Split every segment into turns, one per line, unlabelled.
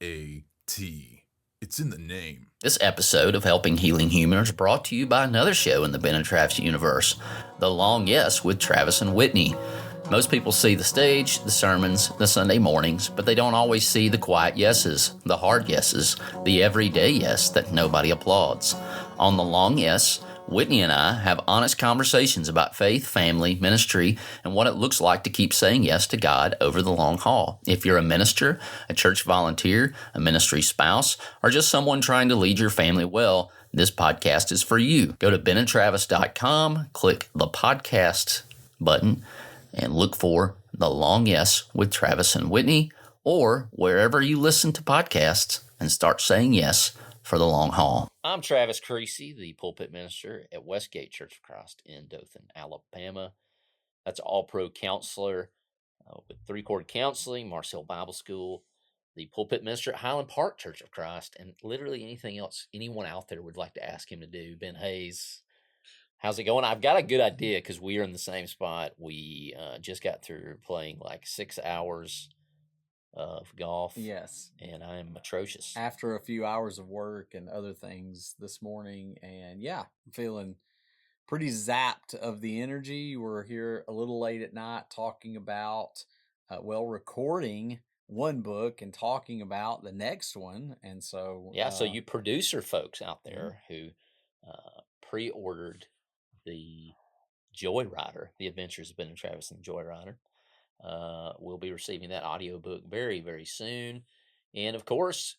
A-T. It's in the name.
This episode of Helping Healing Humor is brought to you by another show in the Ben and Travis universe, The Long Yes with Travis and Whitney. Most people see the stage, the sermons, the Sunday mornings, but they don't always see the quiet yeses, the hard yeses, the everyday yes that nobody applauds. On The Long Yes, Whitney and I have honest conversations about faith, family, ministry, and what it looks like to keep saying yes to God over the long haul. If you're a minister, a church volunteer, a ministry spouse, or just someone trying to lead your family well, this podcast is for you. Go to benandtravis.com, click the podcast button, and look for The Long Yes with Travis and Whitney, or wherever you listen to podcasts, and start saying yes for the long haul. I'm Travis Creasy, the pulpit minister at Westgate Church of Christ in Dothan, Alabama. That's an all-pro counselor with three-chord counseling, Marcel Bible School, the pulpit minister at Highland Park Church of Christ, and literally anything else anyone out there would like to ask him to do. Ben Hayes, how's it going? I've got a good idea because we are in the same spot. We just got through playing like 6 hours of golf.
Yes.
And I'm atrocious.
After a few hours of work and other things this morning. And yeah, I'm feeling pretty zapped of the energy. We're here a little late at night talking about, recording one book and talking about the next one. And so...
Yeah, so you producer folks out there who pre-ordered the Joyrider, The Adventures of Ben and Travis and the Joyrider, we'll be receiving that audiobook very, very soon. And of course,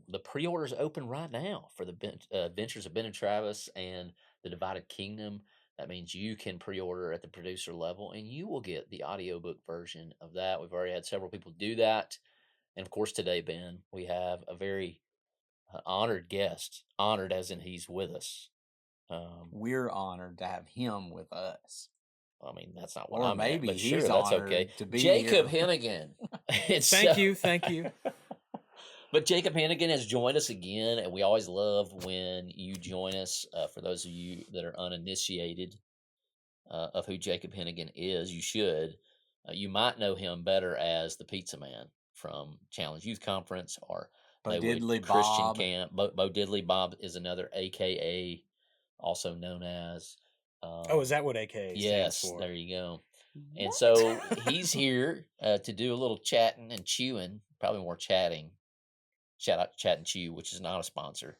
the pre-orders open right now for the Adventures of Ben and Travis and the Divided Kingdom. That means you can pre-order at the producer level and you will get the audiobook version of that. We've already had several people do that. And of course, today, Ben, we have a very honored guest, honored as in he's with us.
We're honored to have him with us.
I mean, that's not what
or
I'm
maybe
at, but
he's
sure, that's
honored
okay.
to be
Jacob
here.
Hennigan.
Thank you.
But Jacob Hennigan has joined us again, and we always love when you join us. For those of you that are uninitiated of who Jacob Hennigan is, you should. You might know him better as the Pizza Man from Challenge Youth Conference or
Bo Diddley
Christian
Bob.
Camp. Bo Diddley Bob is another AKA, also known as.
Is that what AKA
yes,
stands for?
There you go. And so he's here to do a little chatting and chewing, probably more chatting. Shout out Chat and Chew, which is not a sponsor.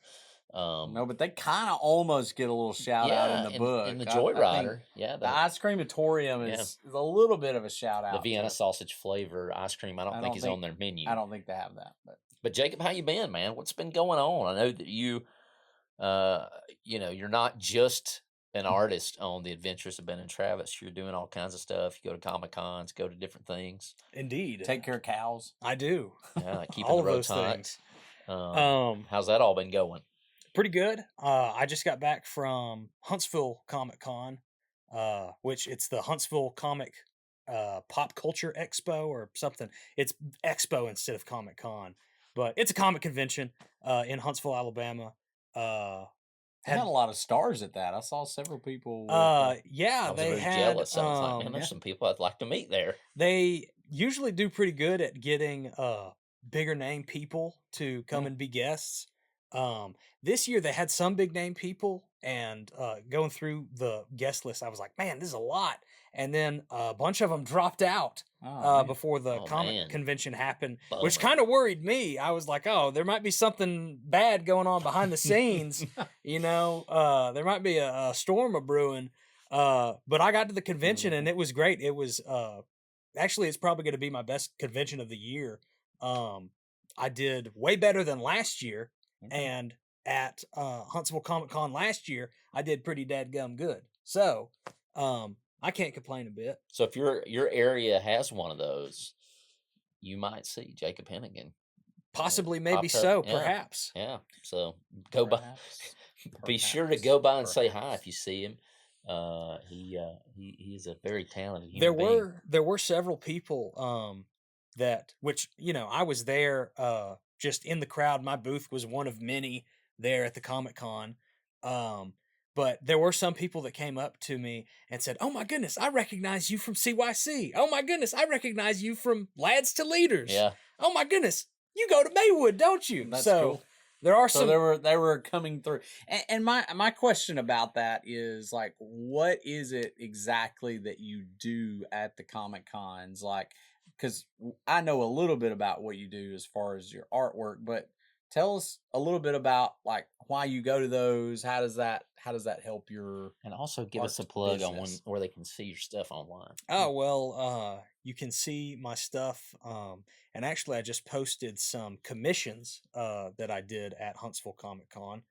No, but they kind of almost get a little shout out in the book.
In the Joyrider. Yeah.
The Ice Creamatorium is a little bit of a shout out.
The Vienna sausage flavor ice cream, I don't think is on their menu.
I don't think they have that.
But Jacob, how you been, man? What's been going on? I know that you, you're not just an artist on the Adventures of Ben and Travis. You're doing all kinds of stuff. You go to Comic Cons, go to different things.
Indeed.
Take care of cows.
I do.
Yeah, keeping
all
the
of
roads
those
hot.
things.
How's that all been going?
Pretty good. I just got back from Huntsville Comic Con, which it's the Huntsville Comic Pop Culture Expo or something. It's Expo instead of Comic Con, but it's a comic convention in Huntsville, Alabama.
Had a lot of stars at that. I saw several people.
I was
they
very
had.
jealous. I was like, man, there's some people I'd like to meet there.
They usually do pretty good at getting bigger name people to come and be guests. This year they had some big name people, and going through the guest list, I was like, man, this is a lot. And then a bunch of them dropped out before the comic convention happened, which kind of worried me. I was like, oh, there might be something bad going on behind the scenes. There might be a storm a brewing. But I got to the convention and it was great. It was actually, it's probably going to be my best convention of the year. I did way better than last year. And at Huntsville Comic Con last year, I did pretty dadgum good. So I can't complain a bit.
So if your area has one of those, you might see Jacob Hennigan.
Possibly, maybe so, perhaps.
Yeah. So go by. Be sure to go by and say hi if you see him. He's a very talented human being.
There were several people I was there just in the crowd. My booth was one of many there at the Comic Con. But there were some people that came up to me and said, oh my goodness, I recognize you from CYC. Oh my goodness, I recognize you from Lads to Leaders.
Yeah.
Oh my goodness, you go to Maywood, don't you?
That's
so
cool.
there are
So
some.
they were coming through, and my question about that is like, what is it exactly that you do at the Comic Cons? Like, because I know a little bit about what you do as far as your artwork, but tell us a little bit about like why you go to those. How does that help your
And also give us a
art
plug on
business?
where they can see your stuff online.
Oh well, you can see my stuff. And actually, I just posted some commissions that I did at Huntsville Comic Con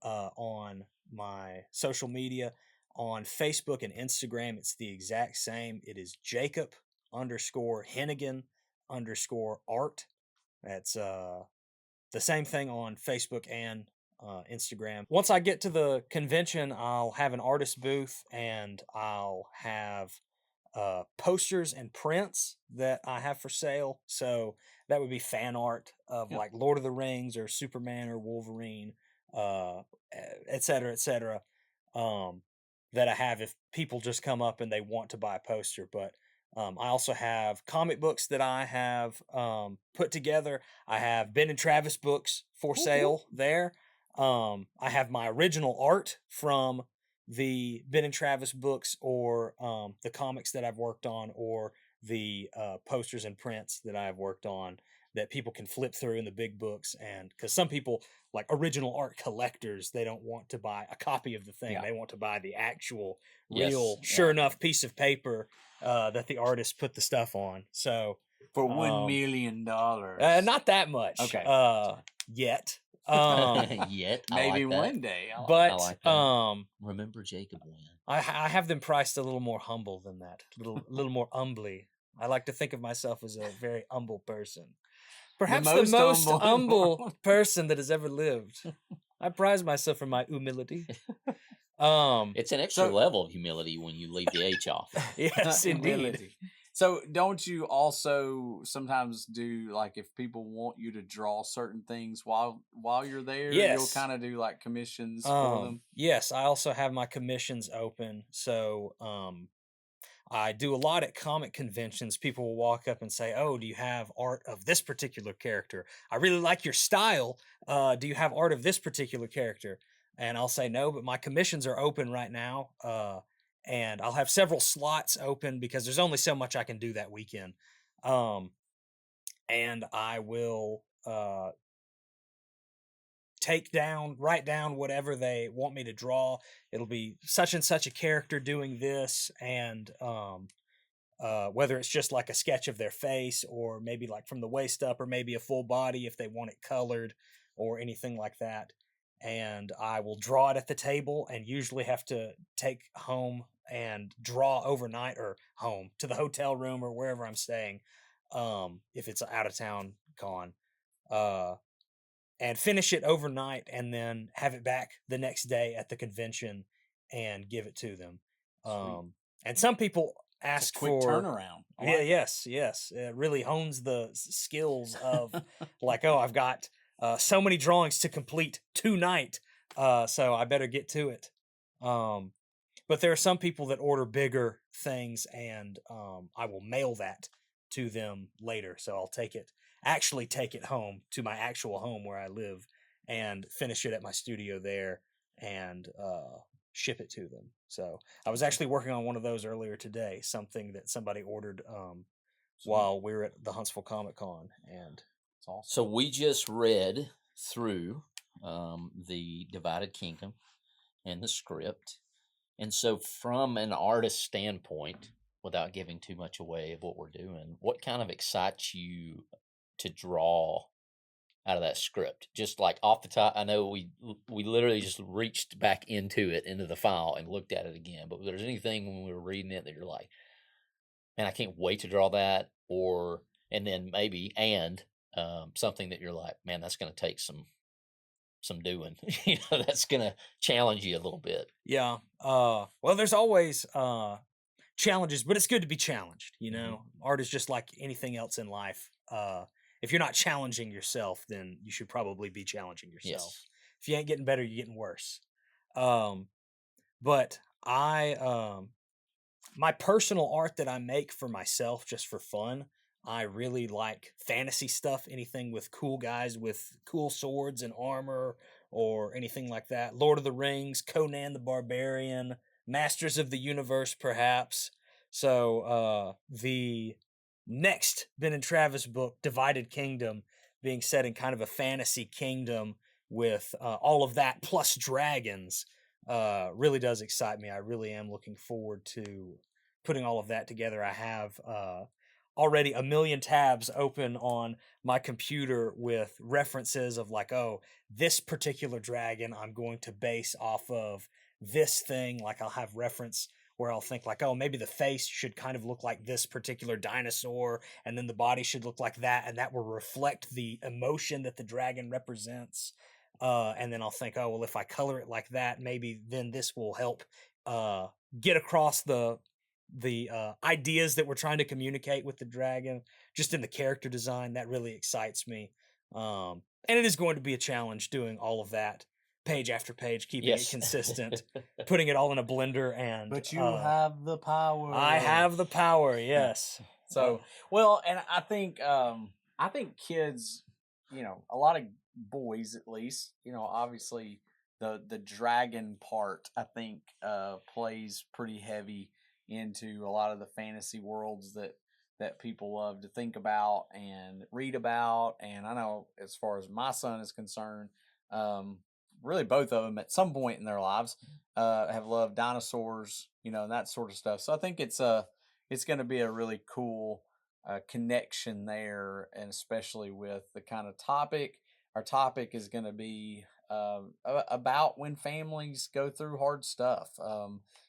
on my social media, on Facebook and Instagram. It's the exact same. It is Jacob underscore Hennigan underscore art. That's the same thing on Facebook and Instagram. Once I get to the convention, I'll have an artist booth and I'll have posters and prints that I have for sale. So that would be fan art of
Yeah.
like Lord of the Rings or Superman or Wolverine, et cetera, et cetera. That I have if people just come up and they want to buy a poster. But I also have comic books that I have put together. I have Ben and Travis books for sale there. I have my original art from the Ben and Travis books, or the comics that I've worked on, or the posters and prints that I've worked on that people can flip through in the big books. And because some people, like original art collectors, they don't want to buy a copy of the thing.
Yeah.
They want to buy the actual,
Yes,
real,
yeah.
sure enough piece of paper that the artist put the stuff on. So
For $1 million.
not that much.
Okay.
Yet.
Yet, I
Maybe
like that.
one day.
But
I like that. Remember Jacob when.
I have them priced a little more humble than that. Little more humbly. I like to think of myself as a very humble person. Perhaps the most humble person that has ever lived. I prize myself for my humility.
It's an extra level of humility when you leave the H off.
Yes, indeed.
So don't you also sometimes do, like, if people want you to draw certain things while you're there, you'll kind of do like commissions for them?
Yes, I also have my commissions open. So I do a lot at comic conventions. People will walk up and say, "Oh, do you have art of this particular character? I really like your style. Do you have art of this particular character?" And I'll say no, but my commissions are open right now. And I'll have several slots open because there's only so much I can do that weekend. And I will write down whatever they want me to draw. It'll be such and such a character doing this, and whether it's just like a sketch of their face, or maybe like from the waist up, or maybe a full body if they want it colored, or anything like that. And I will draw it at the table, and usually have to take home and draw overnight, or home to the hotel room or wherever I'm staying, if it's out of town con, and finish it overnight, and then have it back the next day at the convention and give it to them. And some people ask
quick
for
turnaround.
Yes. It really hones the skills of like, oh, I've got so many drawings to complete tonight, so I better get to it. But there are some people that order bigger things, and I will mail that to them later. So I'll take it home to my actual home where I live, and finish it at my studio there, and ship it to them. So I was actually working on one of those earlier today, something that somebody ordered while we were at the Huntsville Comic Con, and it's awesome.
So we just read through the Divided Kingdom and the script. And so from an artist standpoint, without giving too much away of what we're doing, what kind of excites you to draw out of that script? Just like off the top, I know we literally just reached back into the file and looked at it again, but if there's anything when we were reading it that you're like, man, I can't wait to draw that, and then maybe something that you're like, man, that's going to take some doing, that's going to challenge you a little bit.
Yeah. Well, there's always challenges, but it's good to be challenged. Art is just like anything else in life. If you're not challenging yourself, then you should probably be challenging yourself.
Yes.
If you ain't getting better, you're getting worse. But my personal art that I make for myself, just for fun, I really like fantasy stuff, anything with cool guys with cool swords and armor or anything like that. Lord of the Rings, Conan the Barbarian, Masters of the Universe, perhaps. So the next Ben and Travis book, Divided Kingdom, being set in kind of a fantasy kingdom with all of that plus dragons, really does excite me. I really am looking forward to putting all of that together. I have already a million tabs open on my computer with references of like, oh, this particular dragon I'm going to base off of this thing. Like I'll have reference where I'll think like, oh, maybe the face should kind of look like this particular dinosaur, and then the body should look like that, and that will reflect the emotion that the dragon represents. And then I'll think, oh, well, if I color it like that, maybe then this will help get across the ideas that we're trying to communicate with the dragon. Just in the character design, that really excites me. And it is going to be a challenge doing all of that page after page, keeping it
Yes.
consistent, putting it all in a blender, and
But you have the power.
I have the power. Yes.
So well, and I think kids, a lot of boys at least, obviously the dragon part I think plays pretty heavy into a lot of the fantasy worlds that people love to think about and read about. And I know as far as my son is concerned, really both of them at some point in their lives have loved dinosaurs, and that sort of stuff. So I think it's going to be a really cool connection there, and especially with the kind of topic. Our topic is going to be about when families go through hard stuff.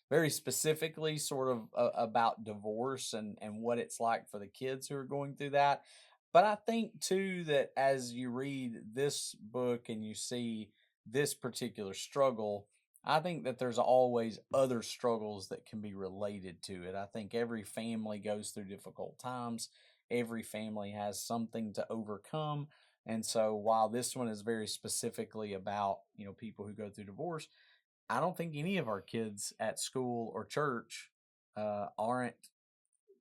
Very specifically, sort of about divorce and what it's like for the kids who are going through that. But I think too that as you read this book and you see this particular struggle, I think that there's always other struggles that can be related to it. I think every family goes through difficult times. Every family has something to overcome. And so while this one is very specifically about, people who go through divorce, I don't think any of our kids at school or church aren't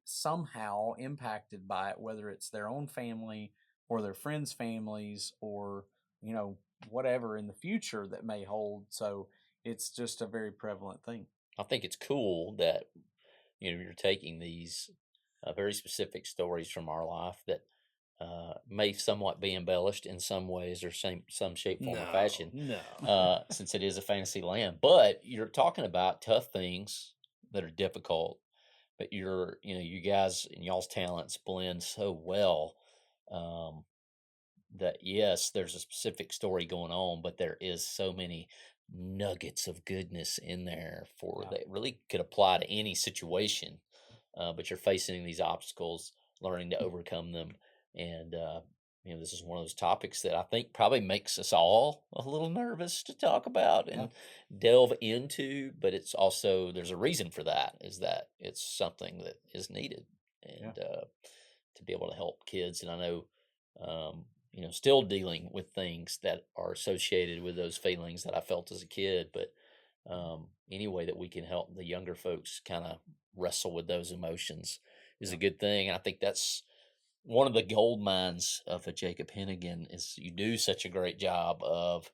somehow impacted by it, whether it's their own family or their friends' families or, whatever in the future that may hold. So it's just a very prevalent thing.
I think it's cool that you're taking these very specific stories from our life that may somewhat be embellished in some ways or some shape, form, or fashion.
No.
Since it is a fantasy land, but you're talking about tough things that are difficult. But you guys and y'all's talents blend so well. That yes, there's a specific story going on, but there is so many nuggets of goodness in there for that really could apply to any situation. But you're facing these obstacles, learning to overcome them, and this is one of those topics that I think probably makes us all a little nervous to talk about and delve into. But it's also there's a reason for that, is that it's something that is needed, and to be able to help kids. And I know. Still dealing with things that are associated with those feelings that I felt as a kid. But any way that we can help the younger folks kind of wrestle with those emotions is a good thing. And I think that's one of the gold mines of a Jacob Hennigan is you do such a great job of,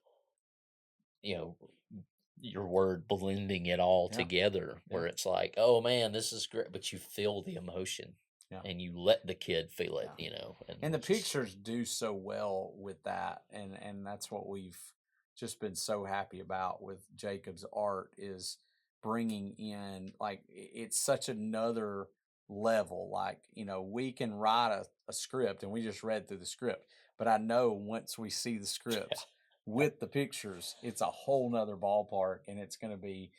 your word blending it all together where it's like, oh man, this is great. But you feel the emotion. Yeah. And you let the kid feel it,
and the pictures do so well with that, and that's what we've just been so happy about with Jacob's art is bringing in, like, it's such another level. Like, we can write a script and we just read through the script, but I know once we see the scripts with the pictures, it's a whole nother ballpark, and it's going to be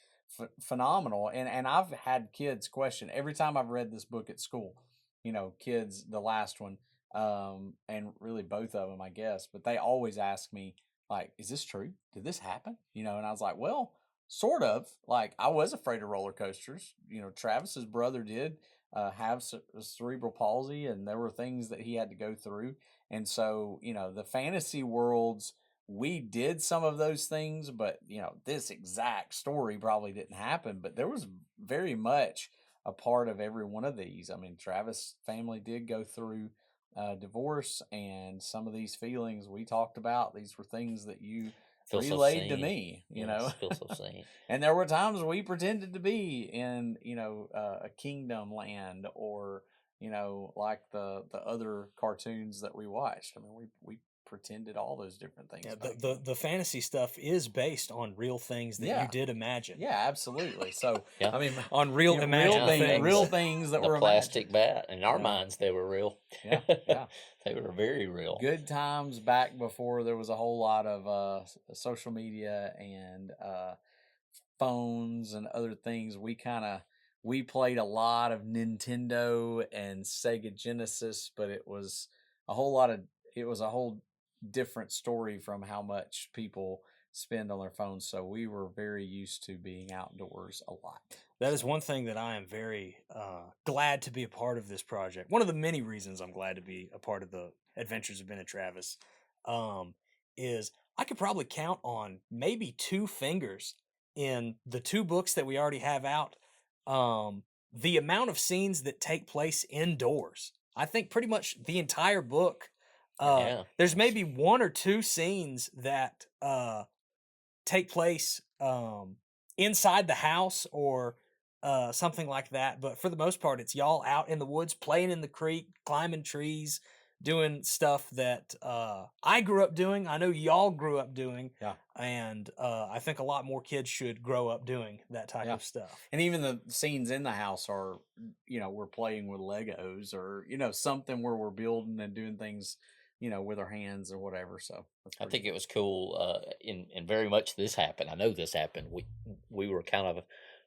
phenomenal. And I've had kids question every time I've read this book at school. Kids, the last one, and really both of them, I guess, but they always ask me, like, is this true? Did this happen? And I was like, well, sort of. Like, I was afraid of roller coasters. Travis's brother did have cerebral palsy, and there were things that he had to go through. And so, the fantasy worlds, we did some of those things, but, this exact story probably didn't happen. But there was very much a part of every one of these. I mean, Travis' family did go through divorce, and some of these feelings we talked about, these were things that you
Feel so
relayed to
seen.
me, you know.
Feel so seen.
And there were times we pretended to be in, a kingdom land, or, like the other cartoons that we watched. I mean, we pretended all those different things.
Yeah,
back
the fantasy stuff is based on real things that
Yeah.
you did imagine.
Yeah, absolutely. So,
Yeah.
I mean,
On real
you know,
imagined things.
real things that
The
were
plastic
imagined.
bat. In our
Yeah.
minds, they were real.
Yeah, yeah.
They were very real.
Good times back before there was a whole lot of social media and phones and other things. We played a lot of Nintendo and Sega Genesis, but it was a whole different story from how much people spend on their phones. So we were very used to being outdoors a lot.
That is one thing that I am very glad to be a part of this project. One of the many reasons I'm glad to be a part of the Adventures of Ben and Travis is I could probably count on maybe 2 fingers in the 2 books that we already have out the amount of scenes that take place indoors. I think pretty much the entire book. There's maybe 1 or 2 scenes that take place inside the house or something like that. But for the most part, it's y'all out in the woods, playing in the creek, climbing trees, doing stuff that I grew up doing. I know y'all grew up doing.
Yeah.
And I think a lot more kids should grow up doing that type of stuff.
And even the scenes in the house are, we're playing with Legos, or, something where we're building and doing things, with our hands or whatever. So
I think it was cool. And very much this happened. I know this happened. We were kind of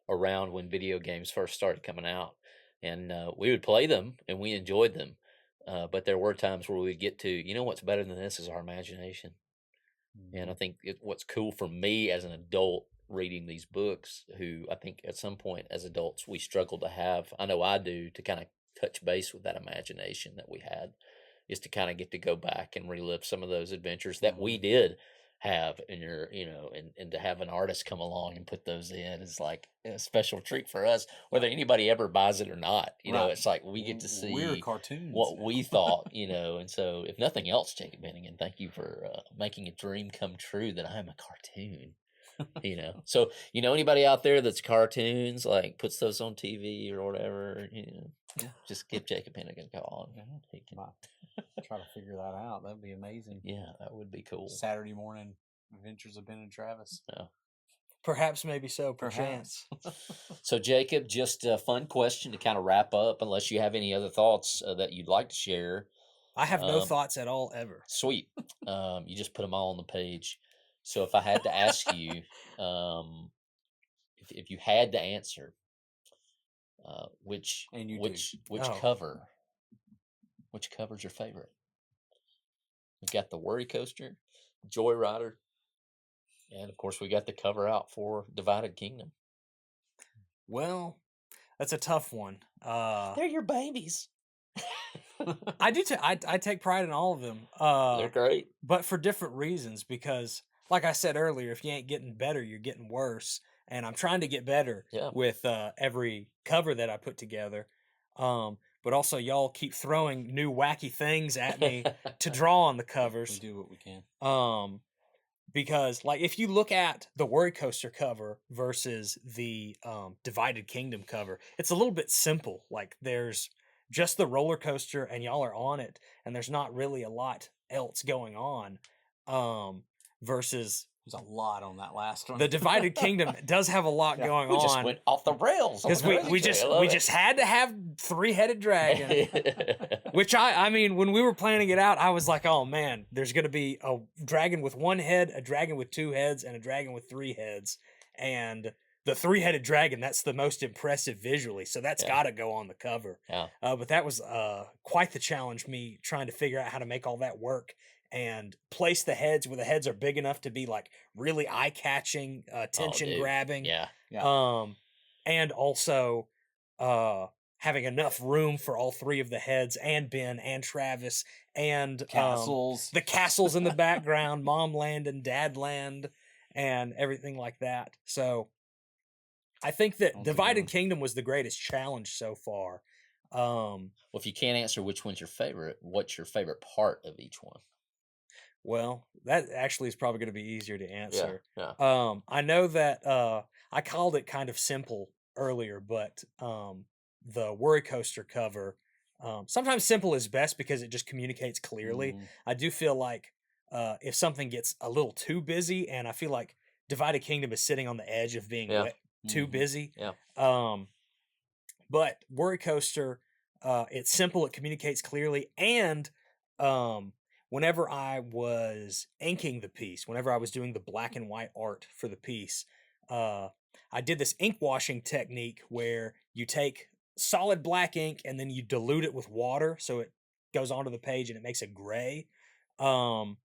around when video games first started coming out, and we would play them and we enjoyed them. But there were times where we'd get to, what's better than this is our imagination. Mm-hmm. And I think what's cool for me as an adult reading these books, who I think at some point as adults we struggle to have, I know I do, to kind of touch base with that imagination that we had, is to kind of get to go back and relive some of those adventures that we did have in your, and to have an artist come along and put those in is like a special treat for us, whether anybody ever buys it or not. It's like we get to see
weird cartoons
what we thought, and so if nothing else, Jacob Hennigan, thank you for making a dream come true that I'm a cartoon. So anybody out there that's cartoons, like puts those on TV or whatever, just give Jacob Hennigan a call. He can
try to figure that out. That'd be amazing.
Yeah, that would be cool.
Saturday morning Adventures of Ben and Travis.
Yeah.
Perhaps, maybe so, perchance.
So, Jacob, just a fun question to kind of wrap up, unless you have any other thoughts that you'd like to share.
I have no thoughts at all, ever.
Sweet. You just put them all on the page. So if I had to ask you, if you had to answer, which cover, which cover's your favorite? We've got the Worry Coaster, Joyrider, and of course we got the cover out for Divided Kingdom.
Well, that's a tough one.
They're your babies.
I do. I take pride in all of them.
They're great,
but for different reasons. Because, like I said earlier, if you ain't getting better, you're getting worse. And I'm trying to get better with every cover that I put together. But also, y'all keep throwing new wacky things at me to draw on the covers.
We do what we can.
Because, like, if you look at the Worry Coaster cover versus the Divided Kingdom cover, it's a little bit simple. Like, there's just the roller coaster and y'all are on it, and there's not really a lot else going on. Versus
there's a lot on that last one.
The Divided Kingdom does have a lot going on.
We just went off the rails
because we just had to have 3-headed dragon. Which I mean, when we were planning it out, I was like, oh man, there's gonna be a dragon with 1 head, a dragon with 2 heads, and a dragon with 3 heads. And the 3-headed dragon, that's the most impressive visually, so that's got to go on the cover.
Yeah.
But that was quite the challenge, me trying to figure out how to make all that work and place the heads where the heads are big enough to be like really eye-catching, attention-grabbing.
Yeah.
And also having enough room for all 3 of the heads and Ben and Travis and
castles.
The castles in the background, Mom Land and Dad Land, and everything like that. So I think that
That's a good
Divided
one.
Kingdom was the greatest challenge so far.
Well, if you can't answer which one's your favorite, what's your favorite part of each one?
Well, that actually is probably going to be easier to answer.
Yeah.
I know that I called it kind of simple earlier, but the Worry Coaster cover, sometimes simple is best because it just communicates clearly.
Mhm.
I do feel like if something gets a little too busy, and I feel like Divided Kingdom is sitting on the edge of being
Yeah.
too
Mhm.
busy.
Yeah.
But Worry Coaster, it's simple, it communicates clearly, and um, whenever I was inking the piece, whenever I was doing the black and white art for the piece, uh, I did this ink washing technique where you take solid black ink and then you dilute it with water so it goes onto the page and it makes it gray. Um,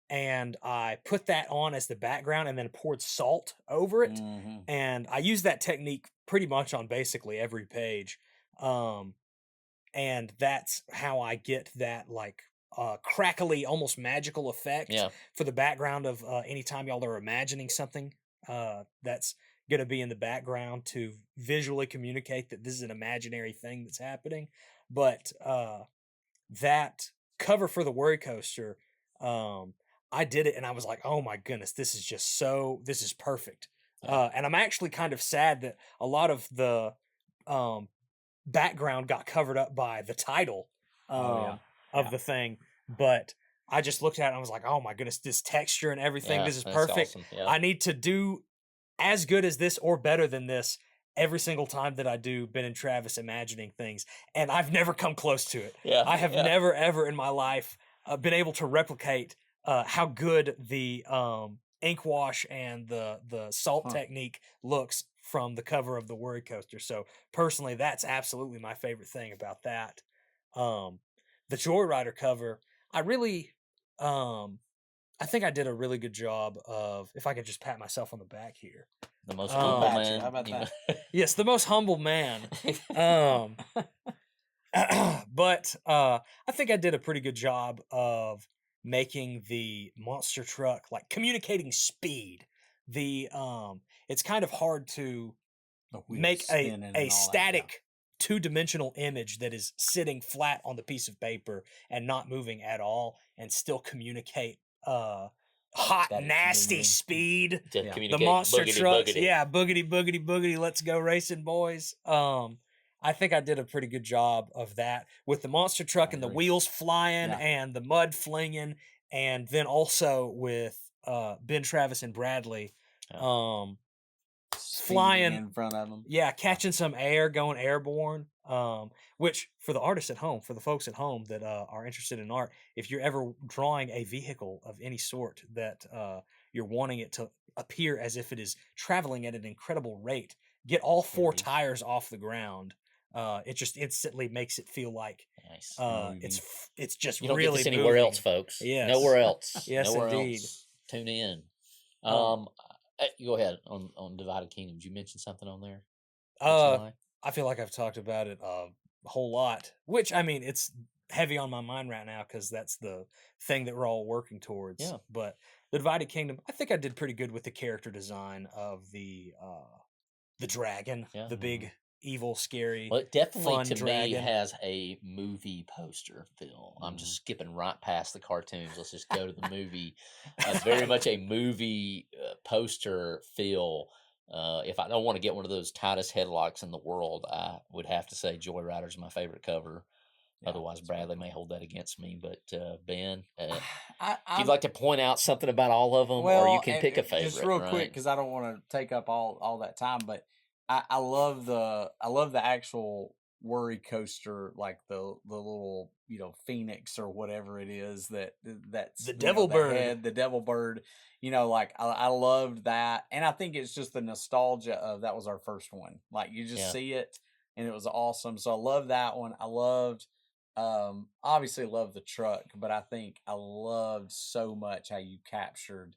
and I put that on as the background and then poured salt over it.
Mhm.
And I use that technique pretty much on basically every page. Um, and that's how I get that like crackly, almost magical effect
Yeah.
for the background of anytime y'all are imagining something that's going to be in the background to visually communicate that this is an imaginary thing that's happening. But that cover for the Worry Coaster, I did it and I was like, oh my goodness, this is perfect.
Yeah.
And I'm actually kind of sad that a lot of the um, background got covered up by the title
Yeah.
of the thing. But I just looked at it and I was like, oh my goodness, this texture and everything,
Yeah,
this is
that's
perfect.
awesome. Yeah.
I need to do as good as this or better than this every single time that I do Ben and Travis imagining things. And I've never come close to it.
Yeah.
I have never, ever in my life been able to replicate how good the ink wash and the salt technique looks from the cover of the Worry Coaster. So personally, that's absolutely my favorite thing about that. The Joyrider cover, I really, I think I did a really good job of, if I could just pat myself on the back here.
The most
How
humble
about you?
man.
How about that?
Yes, the most humble man. But I think I did a pretty good job of making the monster truck like communicating speed. The it's kind of hard to
The wheels
make
spinning and all
a
that,
static two-dimensional image that is sitting flat on the piece of paper and not moving at all and still communicate hot
That it's
nasty
moving.
speed.
To
Yeah.
communicate
The monster
boogity
trucks,
boogity.
yeah, boogity boogity boogity, let's go racing, boys. I think I did a pretty good job of that with the monster truck
I
and the
agree.
wheels flying
Yeah.
and the mud flinging, and then also with Ben Travis and Bradley
Speeding
flying
in front of them.
yeah, catching some air, going airborne. Which for the artists at home, for the folks at home that are interested in art, if you're ever drawing a vehicle of any sort that you're wanting it to appear as if it is traveling at an incredible rate, get all four
Very
tires off the ground. It just instantly makes it feel like
Nice.
it's just
You don't
really
get this anywhere
moving.
else, folks.
Yes.
Nowhere else.
Yes,
Nowhere
indeed.
else. Tune in.
Um,
You go ahead on Divided Kingdom. Did you mention something on there?
I feel like I've talked about it a whole lot, which I mean, it's heavy on my mind right now because that's the thing that we're all working towards.
Yeah.
But the Divided Kingdom, I think I did pretty good with the character design of the dragon,
Yeah.
the big evil, scary.
Well, it definitely
fun
to
dragon.
me has a movie poster feel. I'm just skipping right past the cartoons. Let's just go to the movie. Very much a movie poster feel. If I don't want to get one of those tightest headlocks in the world, I would have to say Joyrider's my favorite cover.
Yeah,
Otherwise, Bradley may hold that against me. But Ben, if
I'm,
you'd like to point out something about all of them, or you can pick a favorite.
Just real
right?
quick, because I don't want to take up all that time, but I love the actual Worry Coaster, like the little phoenix or whatever it is that's
The devil bird.
head, the devil bird. Like I loved that, and I think it's just the nostalgia of that was our first one. Like you just see it, and it was awesome. So I love that one. I loved. Obviously love the truck, but I think I loved so much how you captured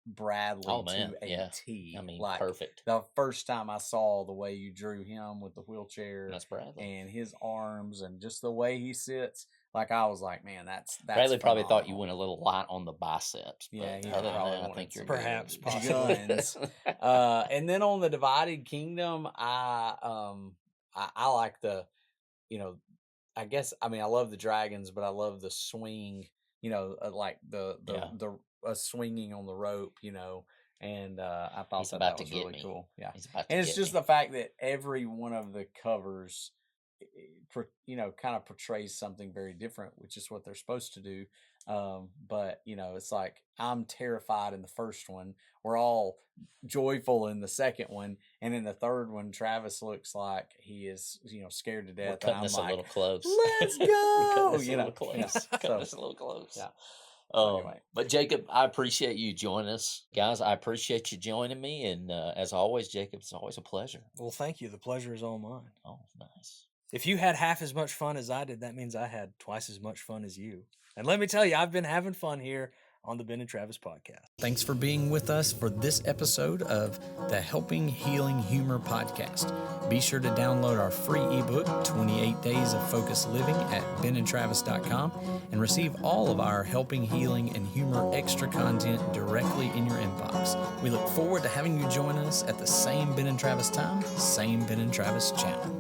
Bradley to a T.
I mean,
like
perfect.
The first time I saw the way you drew him with the wheelchair
That's Bradley
and his arms and just the way he sits, like I was like, man, that's
Bradley probably thought you
phenomenal.
went a little light on the biceps. But
Yeah, he
other than
probably
that, I
wanted
think you're
some
Perhaps,
good.
possibly.
guns. And then on the Divided Kingdom, I like the, you know, I guess, I mean, I love the dragons, but I love the swing, you know, like the swinging on the rope, you know, and I thought
He's
that
about
that
to
was
get
really
me.
cool. Yeah,
He's about to
and it's
get
just
me.
the fact that every one of the covers, you know, kind of portrays something very different, which is what they're supposed to do. But you know, it's like I'm terrified in the first one. We're all joyful in the second one, and in the third one, Travis looks like he is, you know, scared to
We're
death.
cutting
And I'm
this
like,
a little close.
let's
We're
go.
cutting this a
You
little
know,
close.
yeah.
Cutting
So
this a little close.
yeah. So anyway,
But Jacob, I appreciate you joining us, guys. I appreciate you joining me, and as always, Jacob, it's always a pleasure.
Well, thank you. The pleasure is all mine.
Oh, nice.
If you had half as much fun as I did, that means I had twice as much fun as you. And let me tell you, I've been having fun here on the Ben and Travis podcast.
Thanks for being with us for this episode of the Helping Healing Humor podcast. Be sure to download our free ebook, 28 Days of Focused Living, at benandtravis.com and receive all of our Helping Healing and Humor extra content directly in your inbox. We look forward to having you join us at the same Ben and Travis time, same Ben and Travis channel.